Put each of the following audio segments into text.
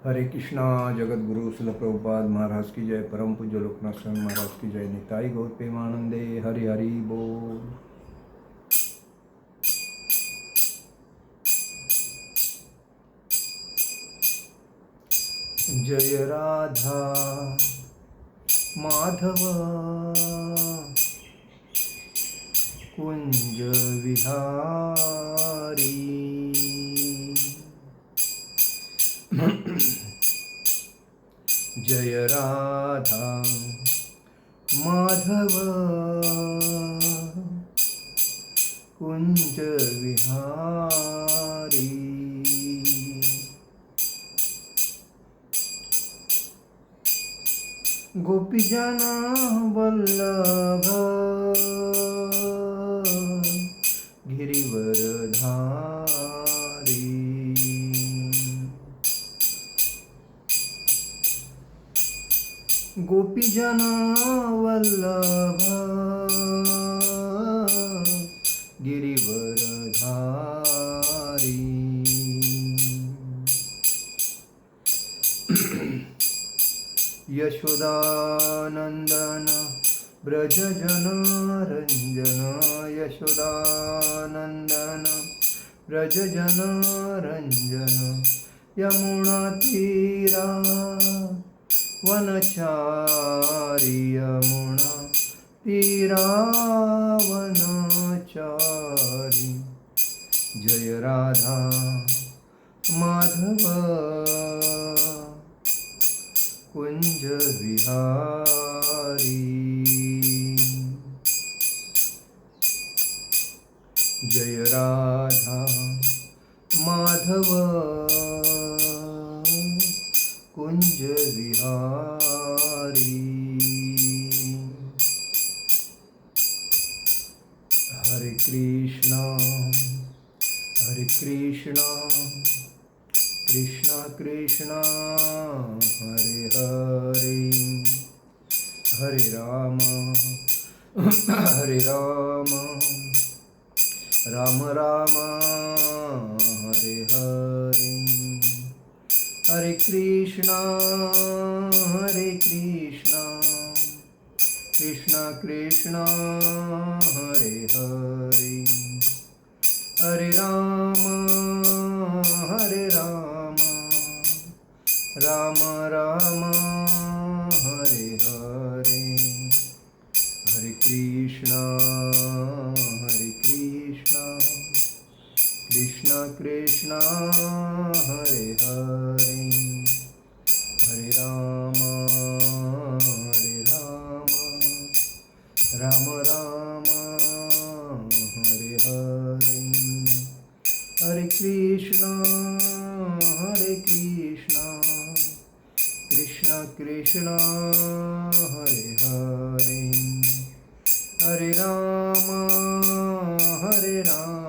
हरे कृष्णा। जगत गुरु शिल प्रभुपाद महाराज की जय। परम पूज्य लोकनाथ स्वामी महाराज की जय। निताई गौर प्रेमानंदे। हरि हरि बोल। जय राधा माधव कुंज विहारी। जय राधा माधव कुंज विहारी। गोपीजन वल्लभ गिरिवरधारी। गोपीजन वल्लभ गिरिवरधारी। यशोदानंदन व्रजजनरंजन। यशोदानंदन व्रजजनरंजन। यमुनातीरा वनचारी। यमुना तीरा वनचारी। जय राधा माधव कुंज विहारी। जय राधा माधव कुंज विहारी। हरे कृष्णा कृष्णा कृष्णा हरे हरे। हरे राम राम राम हरे हरे। हरे कृष्णा कृष्णा कृष्णा हरे हरे। हरे राम राम राम हरे हरे। हरे कृष्णा कृष्णा कृष्णा हरे हरे। हरे राम राम राम हरे हरे। हरे कृष्णा कृष्णा कृष्णा हरे हरे। हरे राम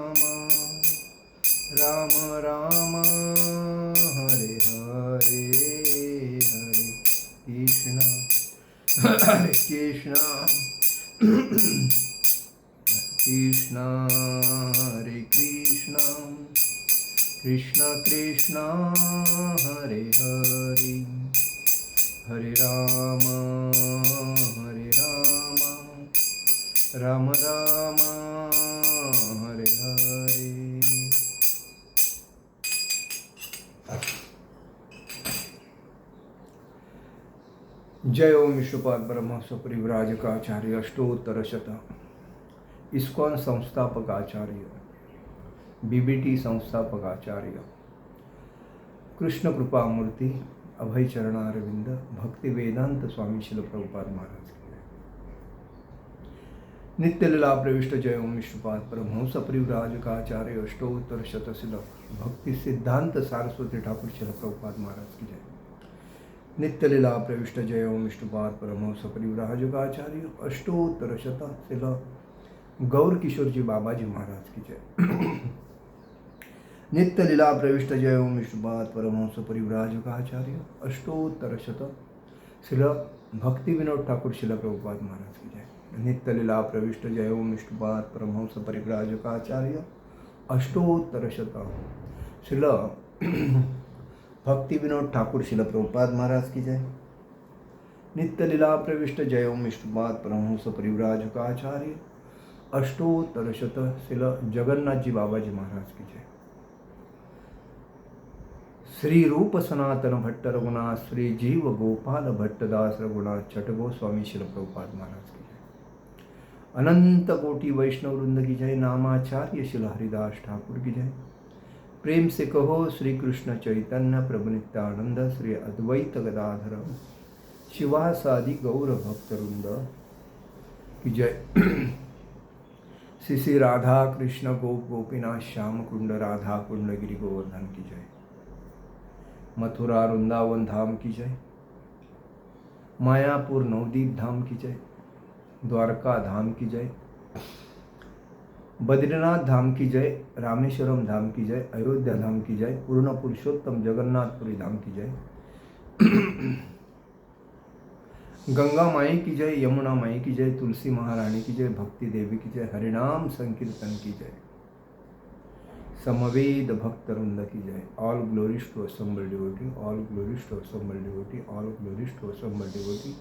राम राम हरे हरे। हरे कृष्णा कृष्णा हरे कृष्णा कृष्णा कृष्णा हरे हरे। हरे राम राम राम हरे हरे। जय ओम विष्णुपाद ब्रह्मस्व परिव्राजकाचार्य अष्टोत्तर शत इस्कॉन संस्थापक आचार्य बीबीटी संस्थापक आचार्य कृष्ण कृपा मूर्ति अभय चरणारविंद भक्ति वेदांत स्वामी शिल प्रभुपाद महाराज की नित्य लीला प्रविष्ट। जय ओम विष्णुपाद परमहंस परिव्राजकाचार्य अष्टोत्तर शतशिल भक्ति सिद्धांत सारस्वती ठाकुर शिल प्रभुपाद महाराज की जय। नित्य लीला प्रविष्ट। जय ओम विष्णुपाद परमहंस परिव्राजकाचार्य अष्टोत्तर शतशिल गौर किशोर जी बाबा जी महाराज की जय। नित्य लीला प्रविष्ट। जय ओम विष्णुपाद परमहंस परिव्राजकाचार्य अष्टोत्तर शतशिल भक्ति विनोद ठाकुर शिल प्रभुपाद महाराज की जय। नित्य लीला प्रविष्ट। जय ओम विष्णुपाद परमहंस परिव्राजकाचार्य अष्टोत्तर शतशिल भक्ति विनोद ठाकुर शिल प्रभुपाद महाराज की जय। नित्य लीला प्रविष्ट जय ओम विष्णुपाद परमहंस परिव्राज का आचार्य अष्टोत्तर शत शिल जगन्नाथ जी बाबा जी महाराज की जय। श्री रूप सनातन भट्ट रघुनाथ श्री जीव गोपाल भट्टदास रघुनाथ छठ गोस्वामी शिल प्रभुपाद महाराज की जय। अनंत कोटि वैष्णव वृंद की जय। नामाचार्य शिल हरिदास ठाकुर की जय। प्रेम से कहो श्री कृष्ण चैतन्य प्रभु नित्यानंद श्री अद्वैत गदाधर शिवासादि गौर भक्तवृंद की जय। श्री श्री राधा कृष्ण गोप गोपीनाथ श्याम कुंड राधा कुंड गिरि गोवर्धन की जय। मथुरा वृंदावन धाम की जय। मायापुर नवदीप धाम की जय। द्वारका धाम की जय। बद्रीनाथ धाम की जय। रामेश्वरम धाम की जय। अयोध्या धाम की जय। पूर्ण पुरुषोत्तम जगन्नाथपुरी धाम की जय। गंगा माई की जय। यमुना माई की जय। तुलसी महारानी की जय। भक्ति देवी की जय। हरिनाम संकीर्तन की जय। समवेद भक्त वृंद की जय। All glories to assembled devotee, all glories to assembled devotee, all glories to assembled devotee।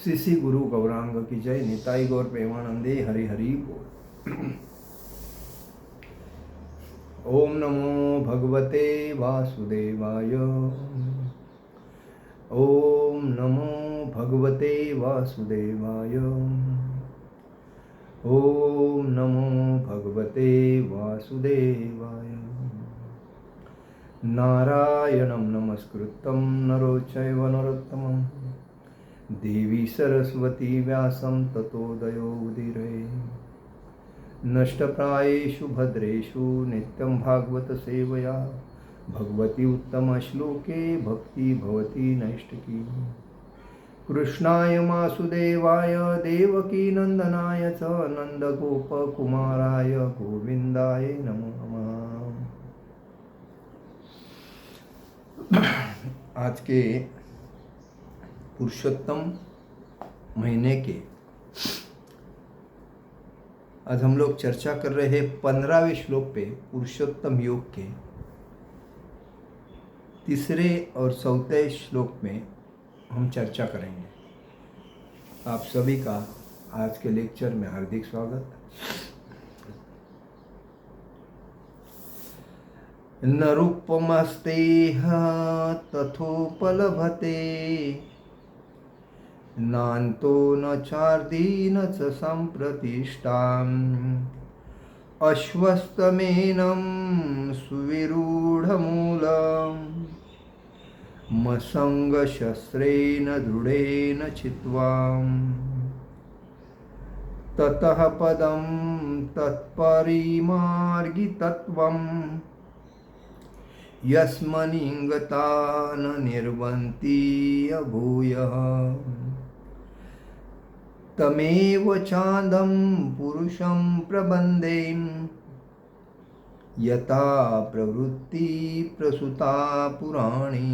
Shri Shri Guru Gauranga की जय। निताई गौर प्रेमानंदे हरि हरि बोल। ओम नमो भगवते वासुदेवाय। ओम नमो भगवते वासुदेवाय। ओम नमो भगवते वासुदेवाय। नारायणं नमस्कृतं नरो चैव नरोत्तमं देवी सरस्वती व्यासं ततोदयो उदीरये। नष्टप्रायेषु भद्रेषु नित्यं भागवत सेवया भगवती उत्तम श्लोके भक्ति भवती नैष्टिकी। कृष्णाय वासुदेवाय देवकी नंदनाय च नंदगोपकुमाराय गोविंदाय नमो नमः। आज के पुरुषोत्तम महीने के आज हम लोग चर्चा कर रहे हैं 15वें श्लोक पे पुरुषोत्तम योग के। तीसरे और चौथे श्लोक में हम चर्चा करेंगे। आप सभी का आज के लेक्चर में हार्दिक स्वागत। न रूपमस्तेह तथोपलभते नान्तो न चार्दी न च सम्प्रतिष्ठाम् अश्वत्थमेनं सुविरूढमूलम् मसङ्गशस्त्रेण दृढेन छित्त्वाम् ततः पदं तत्परिमार्गितत्वम् यस्मनिङ्गता न निर्वन्ति अभूयः तमेव चान्दं पुरुषं प्रबन्धे यथा प्रवृत्ति प्रसुता पुराणी।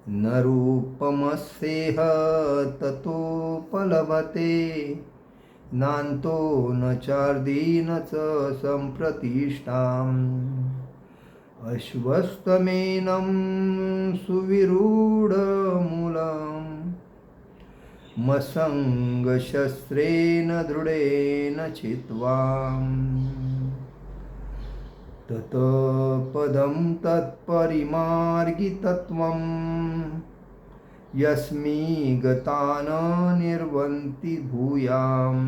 न रूपमस्येह ततोपलभते नान्तो न चार्दी न च सम्प्रतिष्ठाम् अश्वत्थमेनं सुविरूढमूलम् मसङ्गशस्त्रेण दृढेन छित्त्वाम् ततः पदं तत्परिमार्गितत्वम् यस्मि गता न निर्वन्ति भूयाम्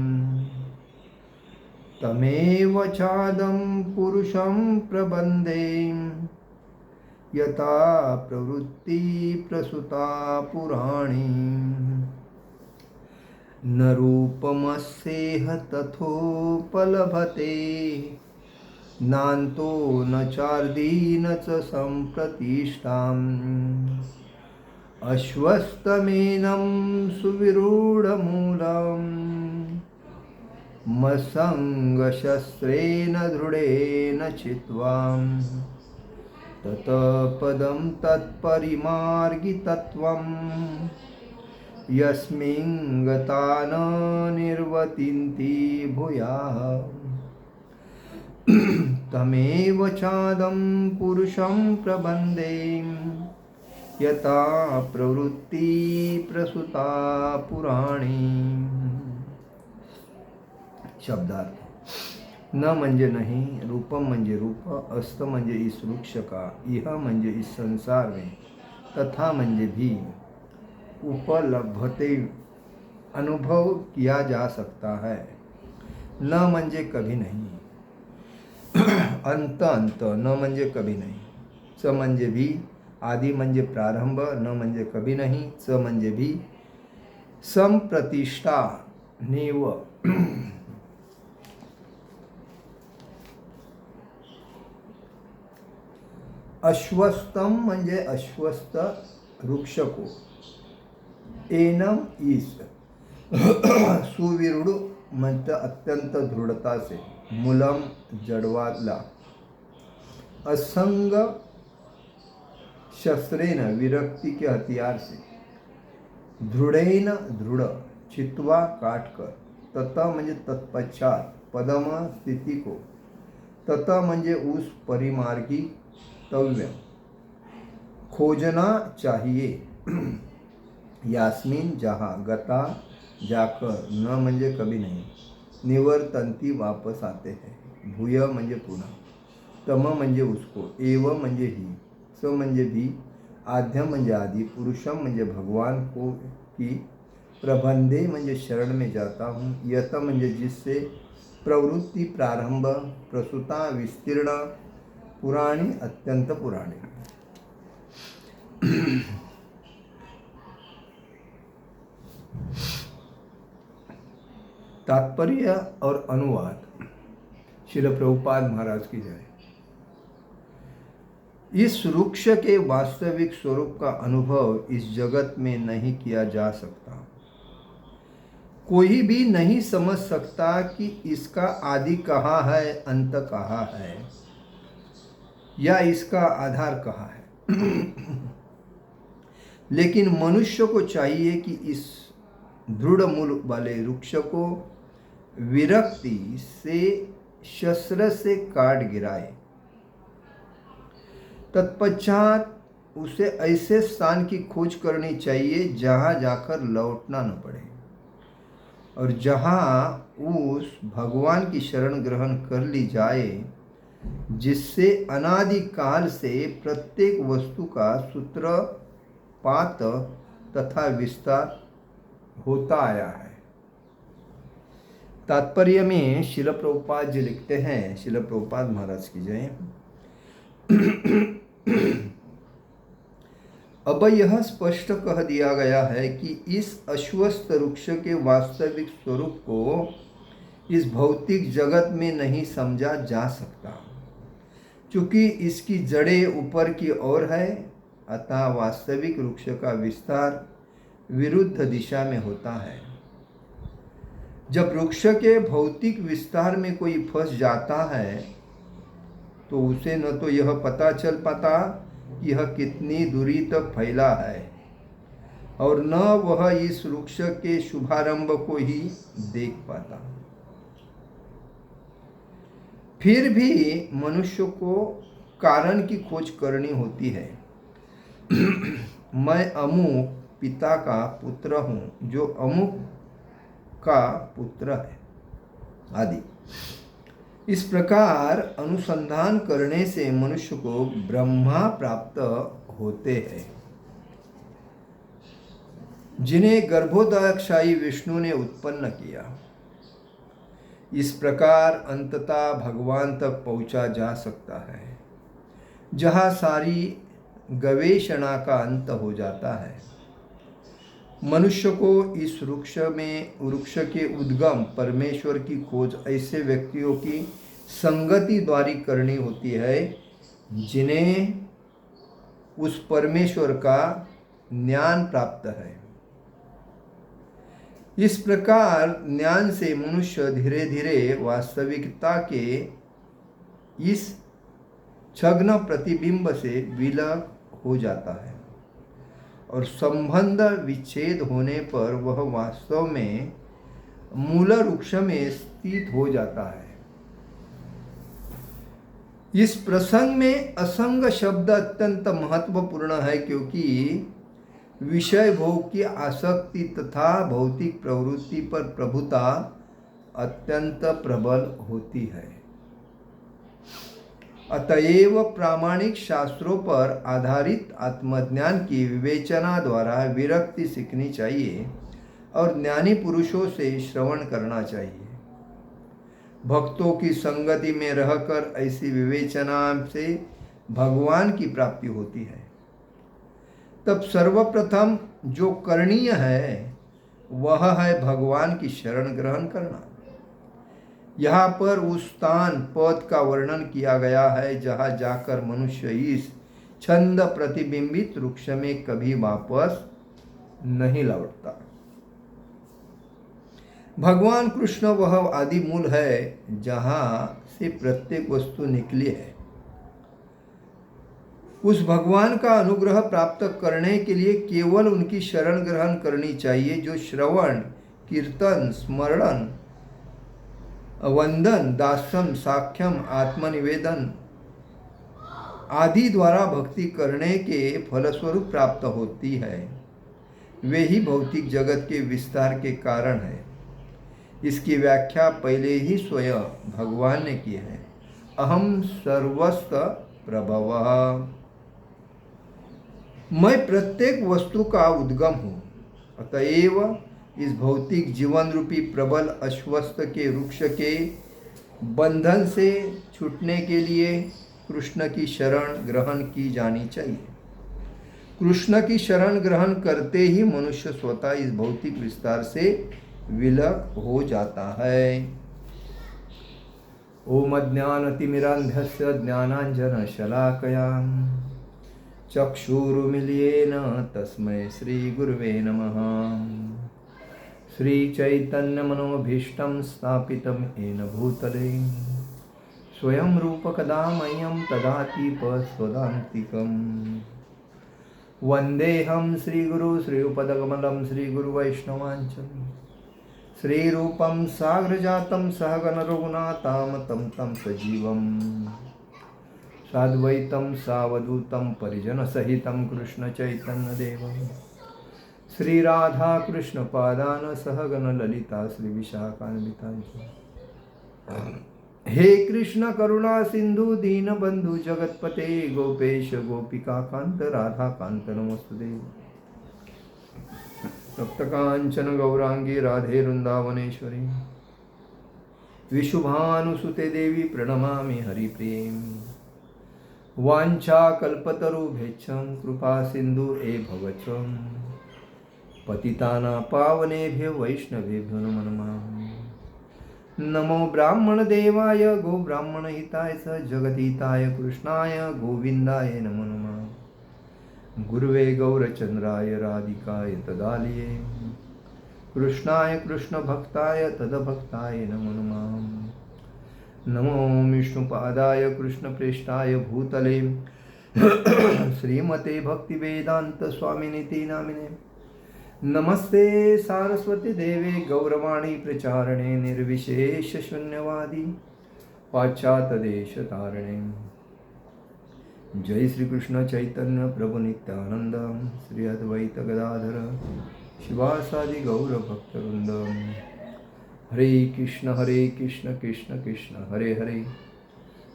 तमेव चादं पुरुषं प्रबन्धे यथा प्रवृत्ति प्रसुता पुराणी। न रूपमस्येह तथोपलभते नान्तो न चार्दी न च सम्प्रतिष्ठाम् अश्वत्थमेनं सुविरूढमूलम् मसङ्गशस्त्रेण दृढेन छित्त्वाम् ततः पदं तत्परिमार्गितत्वम् यस्मिन् गता न निर्वतिन्ति भूयाः। तमेव चादं पुरुषं प्रबन्धे यथा प्रवृत्ति प्रसूता पुराणी। शब्दार्थ: न म्हणजे नहीं, रूपम म्हणजे रूप, अस्त म्हणजे इस वृक्ष का, यह म्हणजे इस संसार में, तथा म्हणजे भी, उपलब्धते अनुभव किया जा सकता है। न म्हणजे कभी नहीं, अंत अंत, न म्हणजे कभी नहीं, च म्हणजे भी, आदि म्हणजे प्रारंभ, न म्हणजे कभी नहीं, च म्हणजे भी, संप्रतिष्ठा नीव, अश्वस्तम म्हणजे अश्वस्त वृक्ष को, एनम ईस, सुविरूढ़ म्हणजे अत्यंत दृढ़ता से, मूलम जड़वाला, असंग शस्त्रेन विरक्ति के हथियार से, दृढ़ेन दृढ़, चित्वा काट कर, ततः म्हणजे तत्पश्चात, पदम स्थिति को, ततः म्हणजे उस परिमार्गी तव्य, खोजना चाहिए, यास्मीन जहाँ, गता जाकर, न म्हणजे कभी नहीं, निवर्तंती वापस आते हैं, भूय म्हणजे पुन्हा, तम म्हणजे उसको, एव म्हणजे ही, स म्हणजे भी, आद्य म्हणजे आदि, पुरुषम म्हणजे भगवान को की, प्रबंधे म्हणजे शरण में जाता हूँ, यत म्हणजे जिससे, प्रवृत्ति प्रारंभ, प्रसूता विस्तीर्ण, पुराणी अत्यंत पुराणे। तात्पर्य और अनुवाद। श्रील प्रभुपाद महाराज की जय। इस वृक्ष के वास्तविक स्वरूप का अनुभव इस जगत में नहीं किया जा सकता। कोई भी नहीं समझ सकता कि इसका आदि कहाँ है, अंत कहाँ है, या इसका आधार कहाँ है। लेकिन मनुष्य को चाहिए कि इस दृढ़ मूल वाले वृक्ष को विरक्ति से, शस्त्र से काट गिराए, तत्पश्चात उसे ऐसे स्थान की खोज करनी चाहिए जहाँ जाकर लौटना न पड़े, और जहाँ उस भगवान की शरण ग्रहण कर ली जाए जिससे अनादिकाल से प्रत्येक वस्तु का सूत्रपात तथा विस्तार होता आया है। तात्पर्य में शिल प्रभुपाद जी लिखते हैं, शिल प्रभुपाद महाराज की जय। अब यह स्पष्ट कह दिया गया है कि इस अश्वस्थ वृक्ष के वास्तविक स्वरूप को इस भौतिक जगत में नहीं समझा जा सकता, क्योंकि इसकी जड़ें ऊपर की ओर है, अतः वास्तविक वृक्ष का विस्तार विरुद्ध दिशा में होता है। जब वृक्ष के भौतिक विस्तार में कोई फंस जाता है तो उसे न तो यह पता चल पाता कि यह कितनी दूरी तक फैला है, और न वह इस वृक्ष के शुभारंभ को ही देख पाता। फिर भी मनुष्य को कारण की खोज करनी होती है। मैं अमुक पिता का पुत्र हूँ जो अमुक का पुत्र है, आदि। इस प्रकार अनुसंधान करने से मनुष्य को ब्रह्मा प्राप्त होते हैं, जिन्हें गर्भोदयशायी विष्णु ने उत्पन्न किया। इस प्रकार अंततः भगवान तक पहुंचा जा सकता है, जहाँ सारी गवेषणा का अंत हो जाता है। मनुष्य को इस वृक्ष के उद्गम परमेश्वर की खोज ऐसे व्यक्तियों की संगति द्वारा करनी होती है जिन्हें उस परमेश्वर का ज्ञान प्राप्त है। इस प्रकार ज्ञान से मनुष्य धीरे धीरे वास्तविकता के इस छद्म प्रतिबिंब से विलय हो जाता है, और संबंध विच्छेद होने पर वह वास्तव में मूल वृक्ष में स्थित हो जाता है। इस प्रसंग में असंग शब्द अत्यंत महत्वपूर्ण है, क्योंकि विषय भोग की आसक्ति तथा भौतिक प्रवृत्ति पर प्रभुता अत्यंत प्रबल होती है। अतएव प्रामाणिक शास्त्रों पर आधारित आत्मज्ञान की विवेचना द्वारा विरक्ति सीखनी चाहिए और ज्ञानी पुरुषों से श्रवण करना चाहिए। भक्तों की संगति में रहकर ऐसी विवेचना से भगवान की प्राप्ति होती है। तब सर्वप्रथम जो करणीय है वह है भगवान की शरण ग्रहण करना। यहाँ पर उस स्थान पद का वर्णन किया गया है जहाँ जाकर मनुष्य इस छंद प्रतिबिंबित वृक्ष में कभी वापस नहीं लौटता। भगवान कृष्ण वह आदि मूल है जहाँ से प्रत्येक वस्तु निकली है। उस भगवान का अनुग्रह प्राप्त करने के लिए केवल उनकी शरण ग्रहण करनी चाहिए, जो श्रवण, कीर्तन, स्मरण, वंदन, दास्यम, साख्यम, आत्मनिवेदन आदि द्वारा भक्ति करने के फलस्वरूप प्राप्त होती है। वे ही भौतिक जगत के विस्तार के कारण है। इसकी व्याख्या पहले ही स्वयं भगवान ने की है। अहम सर्वस्व प्रभवः, मैं प्रत्येक वस्तु का उद्गम हूँ। अतएव इस भौतिक जीवन रूपी प्रबल अश्वस्थ के वृक्ष के बंधन से छूटने के लिए कृष्ण की शरण ग्रहण की जानी चाहिए। कृष्ण की शरण ग्रहण करते ही मनुष्य स्वतः इस भौतिक विस्तार से विलक हो जाता है। ओम अज्ञानतिमिरान्धस्य ज्ञानाञ्जनशलाकया चक्षुरुन्मीलितेन तस्मै श्रीगुरुवे नमः। श्रीचैतन्यमनोभीष्टं स्थापितं येन भूतले स्वयं रूपकदा मह्यं ददाति स्वदान्तिकम्। वन्देऽहं श्रीगुरु श्रीयुपदकमलं श्रीगुरुवैष्णवाञ्च श्रीरूपं साग्रजातं सहगण रघुनाथामतं तं सजीवम् साद्वैतं सावधूतं परिजनसहितं कृष्णचैतन्यदेवं श्रीराधाकृष्णपादान् सहगण ललिता श्रीविशाखान्वितांश्च। हे कृष्ण करुणा सिंधु दीनबंधु जगतपते गोपेश गोपिकाकांत राधाकांत नमोस्तुते। तप्तकांचन गौरांगी राधे वृंदावनेश्वरी विशुभानुसुते देवी प्रणमामि हरिप्रियं। वाञ्छा कल्पतरुभ्यश्च कृपा सिंधु भवच्च पतितानां पावनेभ्यो वैष्णवेभ्यो नमो नमः। नमो ब्राह्मण देवाय गो ब्राह्मण हिताय स जगदीताय कृष्णाय गोविंदाय नमो नमः। गुरुवे गौरचंद्राय राधिकाय तदालये कृष्णाय कृष्ण भक्ताय तदभक्ताय नमो नमः। नमो विष्णुपादाय कृष्ण प्रेष्ठाय भूतले श्रीमते भक्तिवेदांत स्वामिनिति नामिने। नमस्ते सारस्वती देवे गौरवाणी प्रचारणे निर्विशेष शून्यवादी पाश्चात्य देश तारणे। जय श्री कृष्ण चैतन्य प्रभु नित्यानंद श्री अद्वैत गदाधर शिवासादि गौर भक्तवृंद। हरे कृष्ण कृष्ण कृष्ण हरे हरे,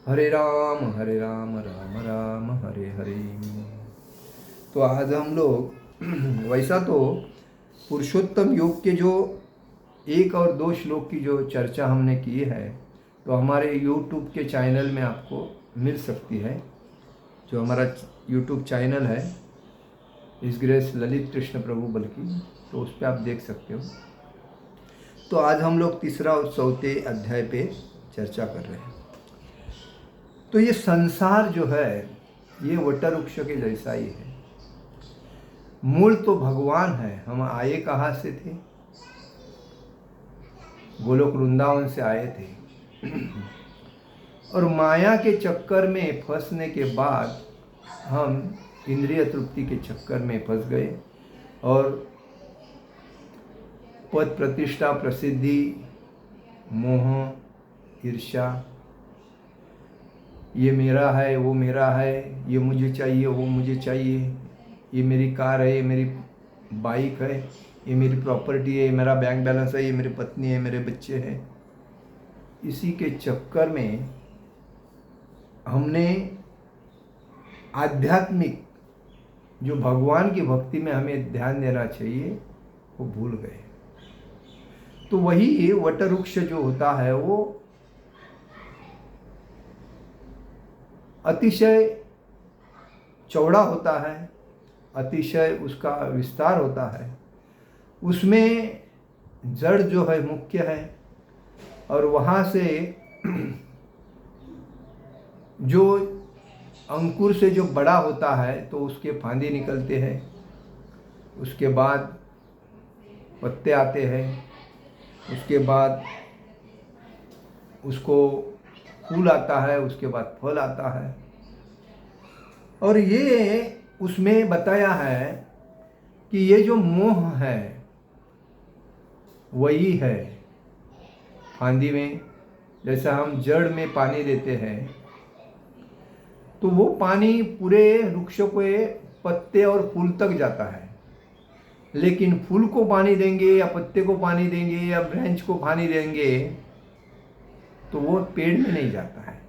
हरे राम राम राम हरे हरे। तो आज हम लोग वैसा तो पुरुषोत्तम योग के जो 1 और 2 श्लोक की जो चर्चा हमने की है, तो हमारे YouTube के चैनल में आपको मिल सकती है। जो हमारा YouTube चैनल है इस ग्रेस ललित कृष्ण प्रभु बल्कि, तो उस पर आप देख सकते हो। तो आज हम लोग 3 और 4 अध्याय पे चर्चा कर रहे हैं। तो ये संसार जो है ये वटवृक्ष के जैसा ही है। मूल तो भगवान है। हम आए कहाँ से थे? गोलोक वृंदावन से आए थे और माया के चक्कर में फंसने के बाद हम इंद्रिय तृप्ति के चक्कर में फंस गए और पद प्रतिष्ठा, प्रसिद्धि, मोह, ईर्ष्या ये मेरा है, वो मेरा है, ये मुझे चाहिए, वो मुझे चाहिए, ये मेरी कार है, ये मेरी बाइक है, ये मेरी प्रॉपर्टी है, ये मेरा बैंक बैलेंस है, ये मेरी पत्नी है, मेरे बच्चे हैं। इसी के चक्कर में हमने आध्यात्मिक जो भगवान की भक्ति में हमें ध्यान देना चाहिए वो भूल गए। तो वही वटवृक्ष जो होता है वो अतिशय चौड़ा होता है, अतिशय उसका विस्तार होता है, उसमें जड़ जो है मुख्य है, और वहाँ से जो अंकुर से जो बड़ा होता है तो उसके फांदे निकलते हैं, उसके बाद पत्ते आते हैं, उसके बाद उसको फूल आता है, उसके बाद फल आता है। और ये उसमें बताया है कि ये जो मोह है वही है फांदी में। जैसा हम जड़ में पानी देते हैं तो वो पानी पूरे वृक्ष के पत्ते और फूल तक जाता है, लेकिन फूल को पानी देंगे या पत्ते को पानी देंगे या ब्रांच को पानी देंगे तो वो पेड़ में नहीं जाता है।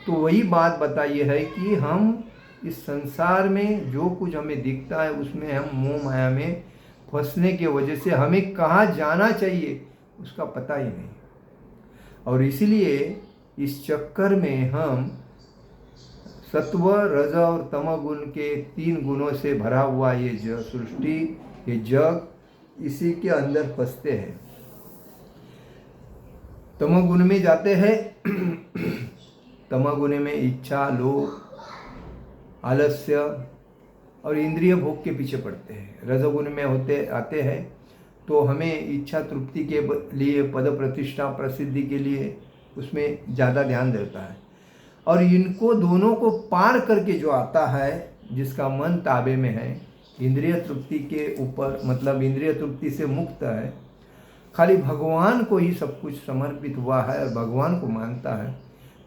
तो वही बात बताई है कि हम इस संसार में जो कुछ हमें दिखता है उसमें हम मोह माया में फंसने की वजह से हमें कहाँ जाना चाहिए उसका पता ही नहीं। और इसलिए इस चक्कर में हम सत्व, रज और तम गुण के 3 गुणों से भरा हुआ ये सृष्टि, ये जग, इसी के अंदर फंसते हैं। तमोगुण में जाते हैं तमोगुण में इच्छा, लोभ, आलस्य और इंद्रिय भोग के पीछे पड़ते हैं। रजोगुण में आते हैं तो हमें इच्छा तृप्ति के लिए, पद प्रतिष्ठा प्रसिद्धि के लिए उसमें ज़्यादा ध्यान देता है। और इनको दोनों को पार करके जो आता है, जिसका मन ताबे में है, इंद्रिय तृप्ति के ऊपर, मतलब इंद्रिय तृप्ति से मुक्त है, खाली भगवान को ही सब कुछ समर्पित हुआ है और भगवान को मानता है,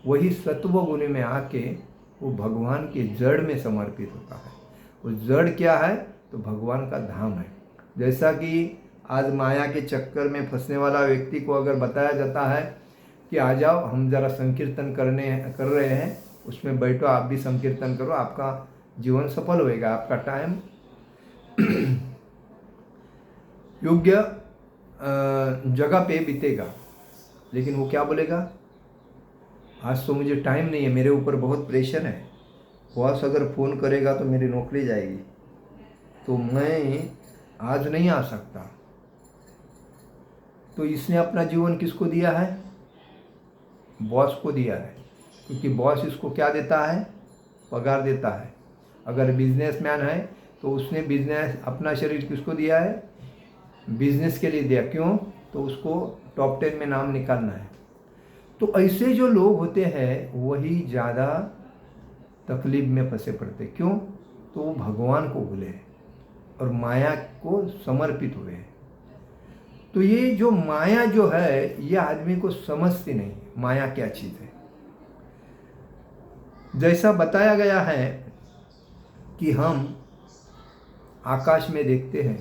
वही सत्व गुण में आके वो भगवान के जड़ में समर्पित होता है। वो जड़ क्या है तो भगवान का धाम है। जैसा कि आज माया के चक्कर में फंसने वाला व्यक्ति को अगर बताया जाता है कि आ जाओ हम जरा संकीर्तन कर रहे हैं, उसमें बैठो, आप भी संकीर्तन करो, आपका जीवन सफल होएगा, आपका टाइम योग्य जगह पे बीतेगा। लेकिन वो क्या बोलेगा, आज तो मुझे टाइम नहीं है, मेरे ऊपर बहुत प्रेशर है, बॉस अगर फ़ोन करेगा तो मेरी नौकरी जाएगी, तो मैं आज नहीं आ सकता। तो इसने अपना जीवन किसको दिया है, बॉस को दिया है, क्योंकि बॉस इसको क्या देता है, पगार देता है। अगर बिजनेसमैन है तो उसने बिजनेस, अपना शरीर किसको दिया है, बिजनेस के लिए दिया। क्यों, तो उसको टॉप 10 में नाम निकालना है। तो ऐसे जो लोग होते हैं वही ज़्यादा तकलीफ में फंसे पड़ते। क्यों, तो वो भगवान को भूले और माया को समर्पित हुए। तो ये जो माया जो है ये आदमी को समझती नहीं, माया क्या चीज़ है। जैसा बताया गया है कि हम आकाश में देखते हैं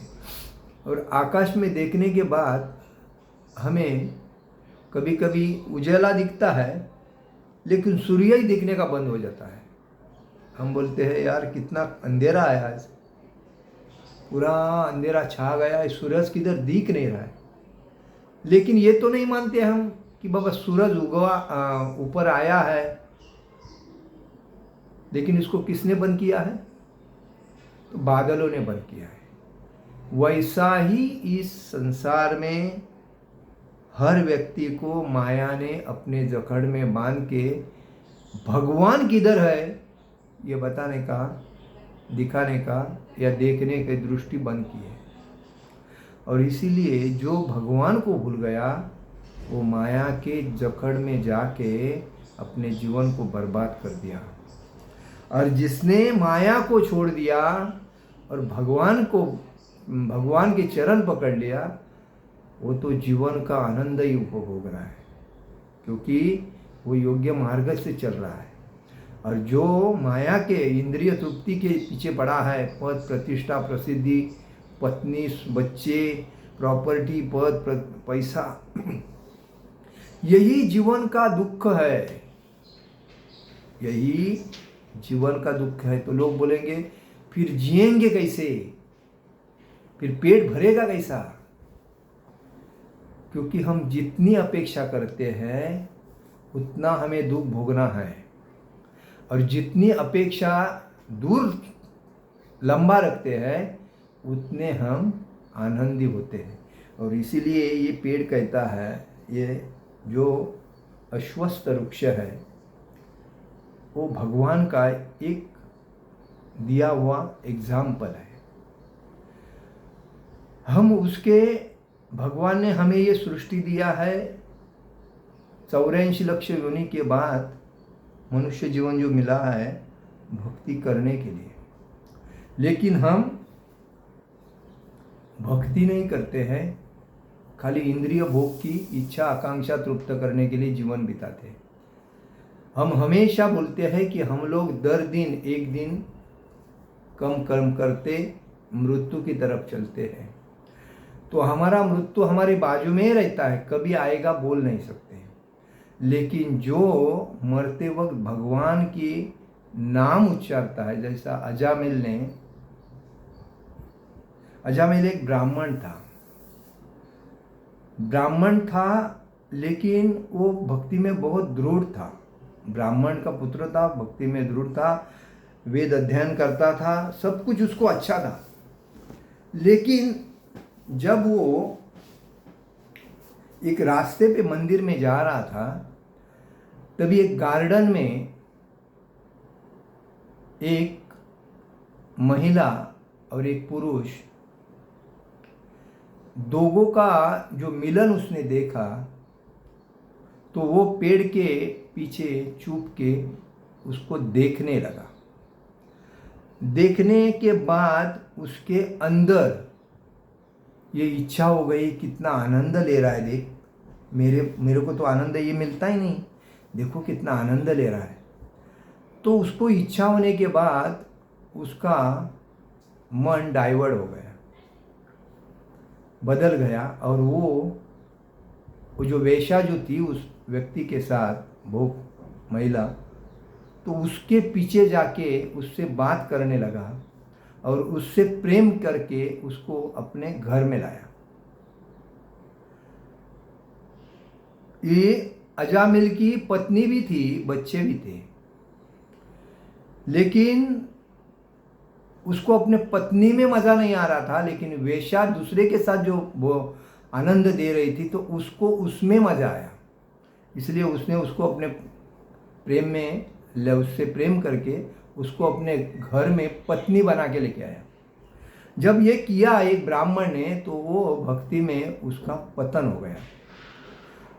और आकाश में देखने के बाद हमें कभी कभी उजाला दिखता है, लेकिन सूर्य ही दिखने का बंद हो जाता है। हम बोलते हैं यार कितना अंधेरा है, आज पूरा अंधेरा छा गया है, सूरज किधर दिख नहीं रहा है। लेकिन ये तो नहीं मानते हम कि बाबा सूरज उगवा ऊपर आया है, लेकिन इसको किसने बंद किया है, तो बादलों ने बंद किया है। वैसा ही इस संसार में हर व्यक्ति को माया ने अपने जकड़ में बांध के भगवान किधर है ये बताने का, दिखाने का या देखने की दृष्टि बंद की है। और इसीलिए जो भगवान को भूल गया वो माया के जकड़ में जाके अपने जीवन को बर्बाद कर दिया। और जिसने माया को छोड़ दिया और भगवान के चरण पकड़ लिया, वो तो जीवन का आनंद ही उपभोग रहा है। क्योंकि वो योग्य मार्ग से चल रहा है। और जो माया के इंद्रिय तृप्ति के पीछे पड़ा है, पद प्रतिष्ठा प्रसिद्धि, पत्नी बच्चे प्रॉपर्टी पैसा, यही जीवन का दुख है, यही जीवन का दुख है। तो लोग बोलेंगे फिर जिएंगे कैसे, फिर पेट भरेगा कैसा? क्योंकि हम जितनी अपेक्षा करते हैं उतना हमें दुख भोगना है, और जितनी अपेक्षा दूर लंबा रखते हैं उतने हम आनंदी होते हैं। और इसीलिए ये पेड़ कहता है, ये जो अश्वत्थ वृक्ष है वो भगवान का एक दिया हुआ एग्जाम्पल है। हम उसके, भगवान ने हमें ये सृष्टि दिया है 84 लाख योनि के बाद मनुष्य जीवन जो मिला है भक्ति करने के लिए, लेकिन हम भक्ति नहीं करते हैं, खाली इंद्रिय भोग की इच्छा आकांक्षा तृप्त करने के लिए जीवन बिताते हैं। हम हमेशा बोलते हैं कि हम लोग दर दिन एक दिन कम कर्म करते मृत्यु की तरफ चलते हैं। तो हमारा मृत्यु हमारे बाजू में ही रहता है, कभी आएगा बोल नहीं सकते। लेकिन जो मरते वक्त भगवान की नाम उच्चारता है, जैसा अजामिल एक ब्राह्मण था, लेकिन वो भक्ति में बहुत दृढ़ था। ब्राह्मण का पुत्र था, भक्ति में दृढ़ था, वेद अध्ययन करता था, सब कुछ उसको अच्छा था। लेकिन जब वो एक रास्ते पे मंदिर में जा रहा था, तभी एक गार्डन में एक महिला और एक पुरुष, दोगों का जो मिलन उसने देखा, तो वो पेड़ के पीछे छुप के उसको देखने लगा। देखने के बाद उसके अंदर ये इच्छा हो गई, कितना आनंद ले रहा है, देख मेरे को तो आनंद ये मिलता ही नहीं, देखो कितना आनंद ले रहा है। तो उसको इच्छा होने के बाद उसका मन डाइवर्ट हो गया, बदल गया, और वो जो वेश्या जो थी उस व्यक्ति के साथ, वो महिला, तो उसके पीछे जाके उससे बात करने लगा और उससे प्रेम करके उसको अपने घर में लाया। ये अजामिल की पत्नी भी थी, बच्चे भी थे, लेकिन उसको अपने पत्नी में मजा नहीं आ रहा था, लेकिन वेश्या दूसरे के साथ जो वो आनंद दे रही थी तो उसको उसमें मजा आया। इसलिए उसने उसको अपने प्रेम में, उससे प्रेम करके उसको अपने घर में पत्नी बना के लेके आया। जब ये किया एक ब्राह्मण ने, तो वो भक्ति में उसका पतन हो गया।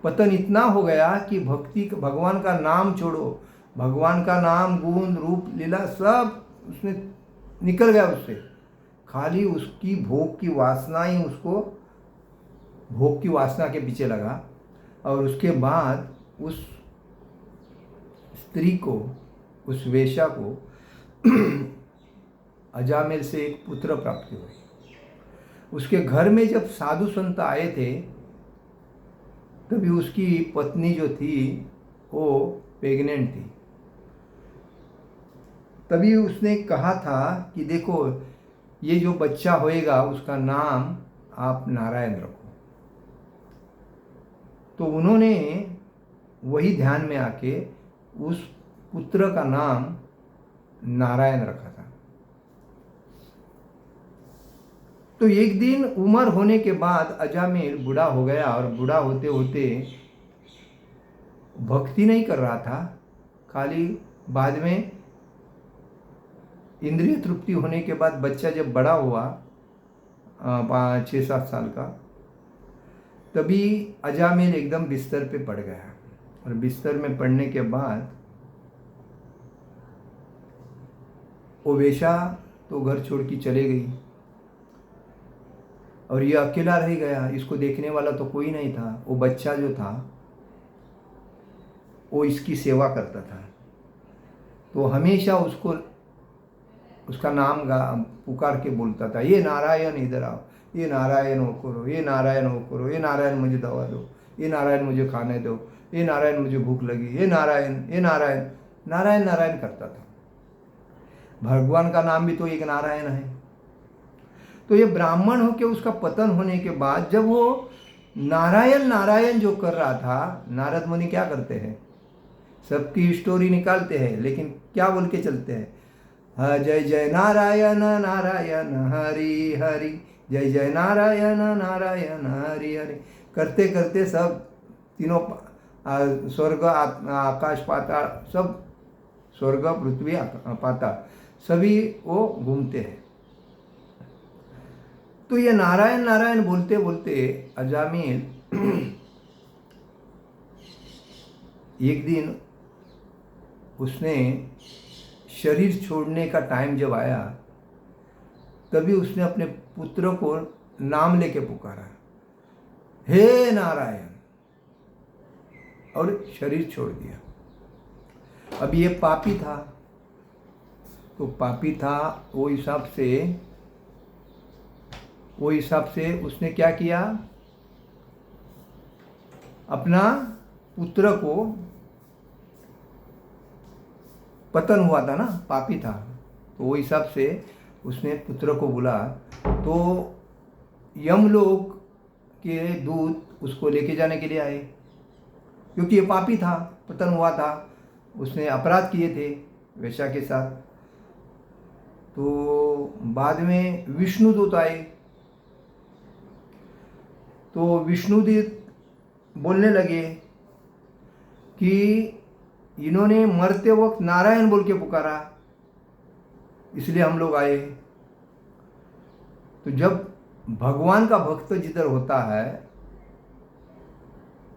पतन इतना हो गया कि भगवान का नाम छोड़ो, भगवान का नाम, गुण, रूप, लीला सब उसने निकल गया उससे। खाली उसकी भोग की वासना ही उसको भोग की वासना के पीछे लगा। और उसके बाद उस स्त्री को, उस वेश्या को अजामिल से एक पुत्र प्राप्ति हुई। उसके घर में जब साधु संत आए थे, तभी उसकी पत्नी जो थी वो प्रेग्नेंट थी। तभी उसने कहा था कि देखो, ये जो बच्चा होएगा उसका नाम आप नारायण रखो। तो उन्होंने वही ध्यान में आके उस पुत्र का नाम नारायण रखा था। तो एक दिन उम्र होने के बाद अजामिल बूढ़ा हो गया, और बूढ़ा होते होते भक्ति नहीं कर रहा था, खाली बाद में इंद्रिय तृप्ति होने के बाद बच्चा जब बड़ा हुआ 6-7 साल का, तभी अजामिल एकदम बिस्तर पे पड़ गया। और बिस्तर में पड़ने के बाद वो वेश्या तो घर छोड़ के चले गई, और ये अकेला रह गया। इसको देखने वाला तो कोई नहीं था। वो बच्चा जो था वो इसकी सेवा करता था। तो हमेशा उसको उसका नाम पुकार के बोलता था, ये नारायण इधर आओ, ये नारायण वो करो, ये नारायण वो करो, ये नारायण मुझे दवा दो, ये नारायण मुझे खाने दो, ये नारायण मुझे भूख लगी, ये नारायण, ये नारायण, नारायण नारायण करता था। भगवान का नाम भी तो एक नारायण है। तो ये ब्राह्मण हो के उसका पतन होने के बाद जब वो नारायण नारायण जो कर रहा था, नारद मुनि क्या करते हैं, सबकी स्टोरी निकालते हैं, लेकिन क्या बोल के चलते हैं, जय जय नारायण नारायण हरि हरि, जय जय नारायण नारायण हरि हरि करते करते सब तीनों स्वर्ग आकाश पाताल, सब स्वर्ग पृथ्वी पाताल सभी वो घूमते हैं। तो ये नारायण नारायण बोलते बोलते अजामिल एक दिन उसने शरीर छोड़ने का टाइम जब आया, तभी उसने अपने पुत्र को नाम लेके पुकारा, हे नारायण, और शरीर छोड़ दिया। अब ये पापी था, तो पापी था वो हिसाब से उसने क्या किया, अपना पुत्र को, पतन हुआ था ना, पापी था, तो वो हिसाब से उसने पुत्र को बोला। तो यमलोक के दूत उसको लेके जाने के लिए आए, क्योंकि ये पापी था, पतन हुआ था, उसने अपराध किए थे वेश्या के साथ। तो बाद में विष्णुदूत आए, तो विष्णुदूत बोलने लगे कि इन्होंने मरते वक्त नारायण बोल के पुकारा, इसलिए हम लोग आए। तो जब भगवान का भक्त जिधर होता है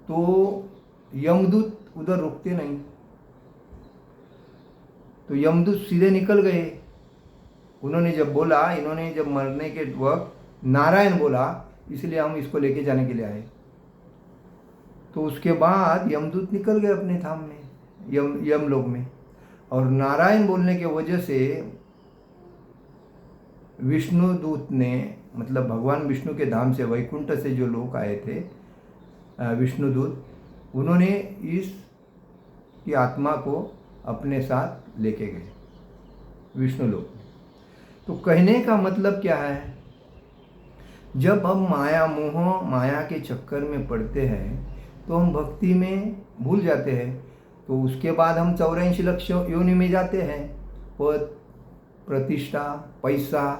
तो यमदूत उधर रुकते नहीं, तो यमदूत सीधे निकल गए। उन्होंने जब बोला, इन्होंने जब मरने के वक्त नारायण बोला, इसलिए हम इसको लेके जाने के लिए आए। तो उसके बाद यमदूत निकल गए अपने धाम में, यमलोक में, और नारायण बोलने के वजह से विष्णुदूत ने, मतलब भगवान विष्णु के धाम से, वैकुंठ से जो लोग आए थे विष्णुदूत, उन्होंने इस की आत्मा को अपने साथ लेके गए विष्णुलोक में। तो कहने का मतलब क्या है, जब हम माया मोह माया के चक्कर में पड़ते हैं तो हम भक्ति में भूल जाते हैं। तो उसके बाद हम 84 लक्ष योनि में जाते हैं, पद प्रतिष्ठा, पैसा,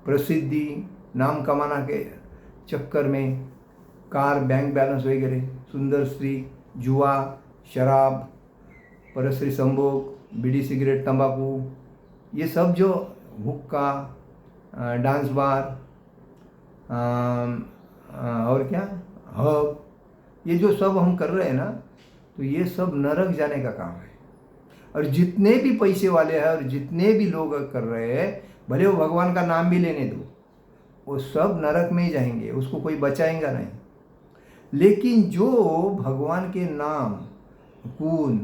प्रसिद्धि, नाम कमाना के चक्कर में, कार, बैंक बैलेंस वगैरह, सुंदर स्त्री, जुआ, शराब, परस्त्री संभोग, बीड़ी सिगरेट तंबाकू, ये सब जो हुक्का, डांस बार, और क्या हब, ये जो सब हम कर रहे हैं ना, तो ये सब नरक जाने का काम है। और जितने भी पैसे वाले हैं और जितने भी लोग कर रहे हैं, भले वो भगवान का नाम भी लेने दो, वो सब नरक में ही जाएंगे, उसको कोई बचाएगा नहीं। लेकिन जो भगवान के नाम, गुण,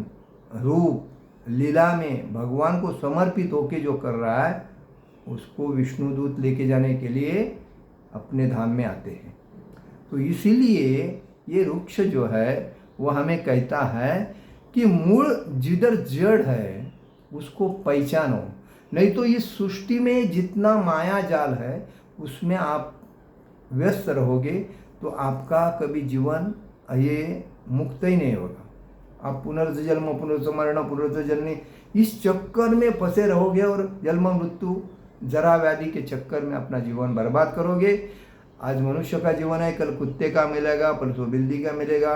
रूप, लीला में भगवान को समर्पित होके जो कर रहा है, उसको विष्णुदूत लेके जाने के लिए अपने धाम में आते हैं। तो इसीलिए ये वृक्ष जो है वो हमें कहता है कि मूल जिधर जड़ है उसको पहचानो, नहीं तो इस सृष्टि में जितना माया जाल है उसमें आप व्यस्त रहोगे तो आपका कभी जीवन ये मुक्त ही नहीं होगा। आप पुनर्जन्म, पुनर्मरण, पुनर्जन्म इस चक्कर में फंसे रहोगे और जन्म मृत्यु जरा व्याधि के चक्कर में अपना जीवन बर्बाद करोगे। आज मनुष्य का जीवन है, कल कुत्ते का मिलेगा, परसों बिल्ली का मिलेगा,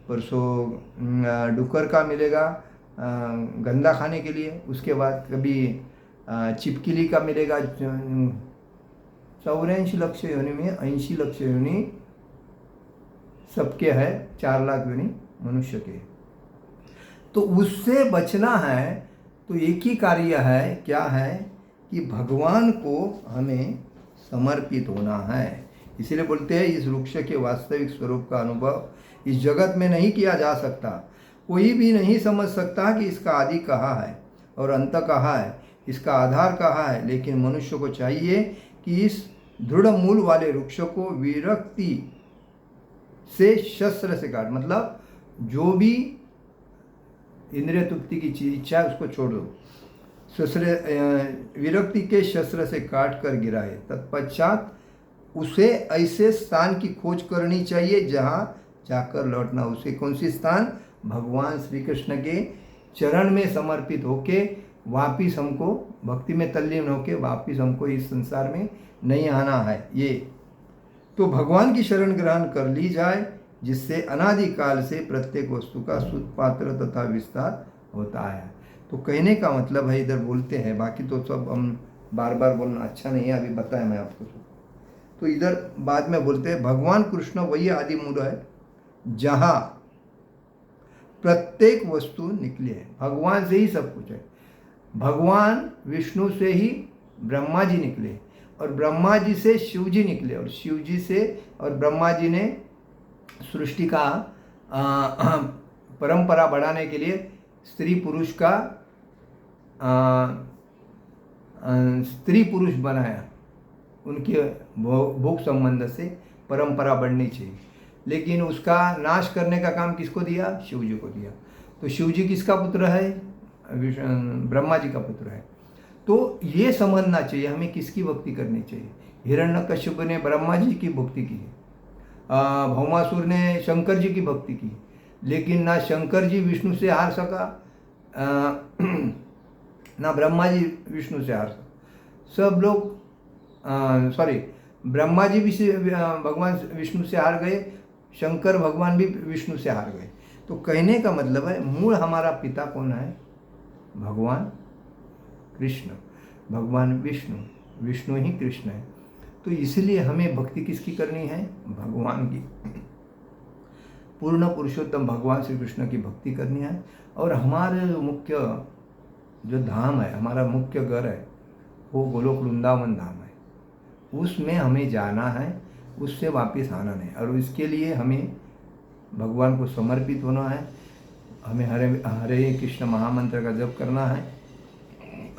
परसों डुक्कर का मिलेगा गंदा खाने के लिए, उसके बाद कभी छिपकली का मिलेगा। 84 लक्ष योनि में 80 लक्ष योनि सबके है, 4 लाख योनि मनुष्य के। तो उससे बचना है तो एक ही कार्य है, क्या है कि भगवान को हमें समर्पित होना है। इसीलिए बोलते हैं इस वृक्ष के वास्तविक स्वरूप का अनुभव इस जगत में नहीं किया जा सकता। कोई भी नहीं समझ सकता कि इसका आदि कहाँ है और अंत कहाँ है, इसका आधार कहाँ है। लेकिन मनुष्य को चाहिए कि इस दृढ़ मूल वाले वृक्ष को विरक्ति से शस्त्र से काट, मतलब जो भी इंद्रिय तृप्ति की चीज इच्छा है उसको छोड़ दो, शस्त्र विरक्ति के शस्त्र से काट कर गिराए। तत्पश्चात उसे ऐसे स्थान की खोज करनी चाहिए जहाँ जाकर लौटना। उसे कौन सी स्थान? भगवान श्री कृष्ण के चरण में समर्पित होके वापिस हमको भक्ति में तल्लीन होके वापिस हमको इस संसार में नहीं आना है। ये तो भगवान की शरण ग्रहण कर ली जाए, जिससे अनादिकाल से प्रत्येक वस्तु का सुपात्र तथा विस्तार होता है। तो कहने का मतलब है, इधर बोलते हैं, बाकी तो सब हम बार बार बोलना अच्छा नहीं है, अभी बताया मैं आपको। तो इधर बाद में बोलते हैं भगवान कृष्ण वही आदि मूल है जहाँ प्रत्येक वस्तु निकली है। भगवान से ही सब कुछ है। भगवान विष्णु से ही ब्रह्मा जी निकले और ब्रह्मा जी से शिव जी निकले और शिव जी से और ब्रह्मा जी ने सृष्टि का परंपरा बढ़ाने के लिए स्त्री पुरुष बनाया। उनके भोग संबंध से परंपरा बढ़नी चाहिए, लेकिन उसका नाश करने का काम किसको दिया? शिव जी को दिया। तो शिव जी किसका पुत्र है? ब्रह्मा जी का पुत्र है। तो ये समझना चाहिए हमें किसकी भक्ति करनी चाहिए। हिरण्यकश्यप ने ब्रह्मा जी की भक्ति की, भौमासुर ने शंकर जी की भक्ति की, लेकिन ना शंकर जी विष्णु से हार सका, ना ब्रह्मा जी विष्णु से हार सका। सब लोग ब्रह्मा जी भी भगवान विष्णु से हार गए, शंकर भगवान भी विष्णु से हार गए। तो कहने का मतलब है मूल हमारा पिता कौन है? भगवान कृष्ण, भगवान विष्णु, विष्णु ही कृष्ण है। तो इसलिए हमें भक्ति किसकी करनी है? भगवान की, पूर्ण पुरुषोत्तम भगवान श्री कृष्ण की भक्ति करनी है। और हमारे मुख्य जो धाम है, हमारा मुख्य घर है, वो गोलोक वृंदावन धाम है। उसमें हमें जाना है, उससे वापस आना नहीं। और इसके लिए हमें भगवान को समर्पित होना है। हमें हरे कृष्ण महामंत्र का जप करना है।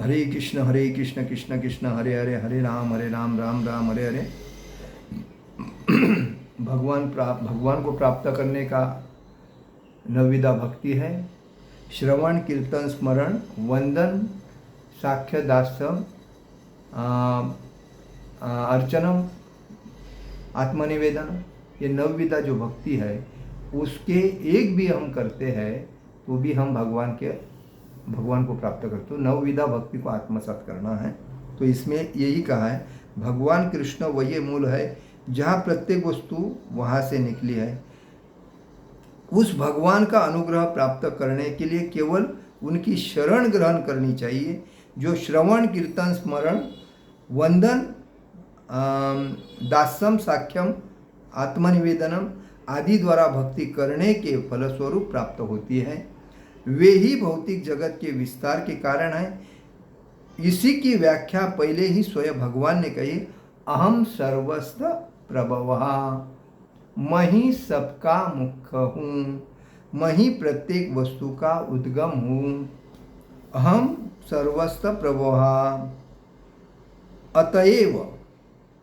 हरे कृष्ण कृष्ण कृष्ण हरे हरे, हरे राम राम राम हरे हरे। भगवान को प्राप्त करने का नवविधा भक्ति है। श्रवण, कीर्तन, स्मरण, वंदन, साख्य, दास्यम, अर्चनम, आत्मनिवेदन, ये नवविधा जो भक्ति है उसके एक भी हम करते हैं तो भी हम भगवान को प्राप्त करते। तो नवविधा भक्ति को आत्मसात करना है। तो इसमें यही कहा है भगवान कृष्ण वही मूल है जहाँ प्रत्येक वस्तु वहाँ से निकली है। उस भगवान का अनुग्रह प्राप्त करने के लिए केवल उनकी शरण ग्रहण करनी चाहिए, जो श्रवण, कीर्तन, स्मरण, वंदन, दास्यम, साख्यम, आत्मनिवेदनम आदि द्वारा भक्ति करने के फलस्वरूप प्राप्त होती है। वे ही भौतिक जगत के विस्तार के कारण है। इसी की व्याख्या पहले ही स्वयं भगवान ने कही, अहम सर्वस्व प्रभवः, मैं ही सबका मुख्य हूँ, मैं ही प्रत्येक वस्तु का उद्गम हूँ। अहम सर्वस्व प्रभवः। अतएव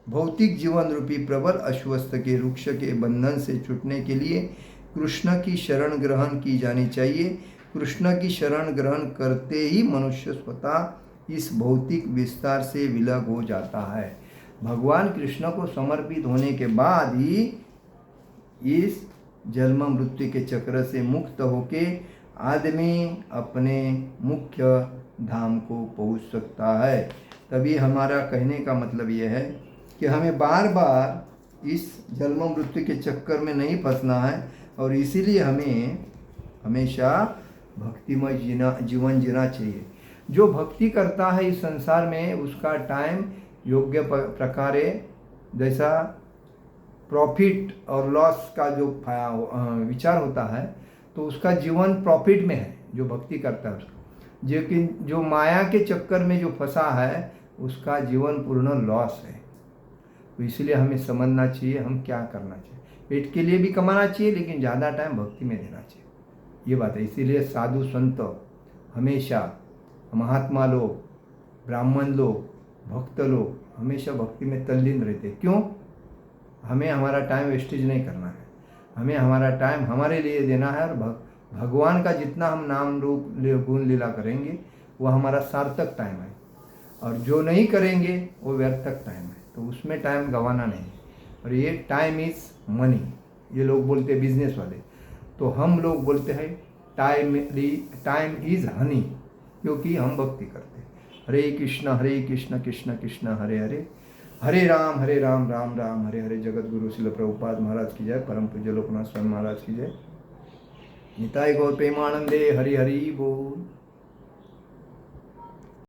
भौतिक जीवन रूपी प्रबल अश्वस्थ के वृक्ष के बंधन से छूटने के लिए कृष्ण की शरण ग्रहण की जानी चाहिए। कृष्ण की शरण ग्रहण करते ही मनुष्य स्वतः इस भौतिक विस्तार से विलग हो जाता है। भगवान कृष्ण को समर्पित होने के बाद ही इस जन्म मृत्यु के चक्र से मुक्त होके आदमी अपने मुख्य धाम को पहुंच सकता है। तभी हमारा कहने का मतलब यह है कि हमें बार बार इस जन्म मृत्यु के चक्कर में नहीं फंसना है और इसीलिए हमें हमेशा भक्तिमय जीवन जीना चाहिए। जो भक्ति करता है इस संसार में उसका टाइम योग्य प्रकारे, जैसा प्रॉफिट और लॉस का जो विचार होता है तो उसका जीवन प्रॉफिट में है जो भक्ति करता है उसका। लेकिन जो माया के चक्कर में जो फंसा है उसका जीवन पूर्ण लॉस है। तो इसलिए हमें समझना चाहिए हम क्या करना चाहिए। पेट के लिए भी कमाना चाहिए लेकिन ज़्यादा टाइम भक्ति में देना चाहिए। ये बात है। इसीलिए साधु संत हमेशा, महात्मा लोग, ब्राह्मण लोग, भक्त लोग हमेशा भक्ति में तल्लीन रहते। क्यों? हमें हमारा टाइम वेस्टेज नहीं करना है, हमें हमारा टाइम हमारे लिए देना है। और भगवान का जितना हम नाम रूप गुण लीला करेंगे वो हमारा सार्थक टाइम है, और जो नहीं करेंगे वो व्यर्थक टाइम है। तो उसमें टाइम गंवाना नहीं। और ये टाइम इज़ मनी, ये लोग बोलते हैं बिजनेस वाले, तो हम लोग बोलते हैं टाइम इज़ हनी, क्योंकि हम भक्ति करते हैं। हरे कृष्ण कृष्ण कृष्ण हरे हरे, हरे राम राम राम हरे हरे। जगत गुरु शिल प्रभुपाद महाराज की जय। परम पूज्य लोकनाथ स्वामी महाराज की जय। निताय गौर प्रेमानंदे हरि हरि बोल।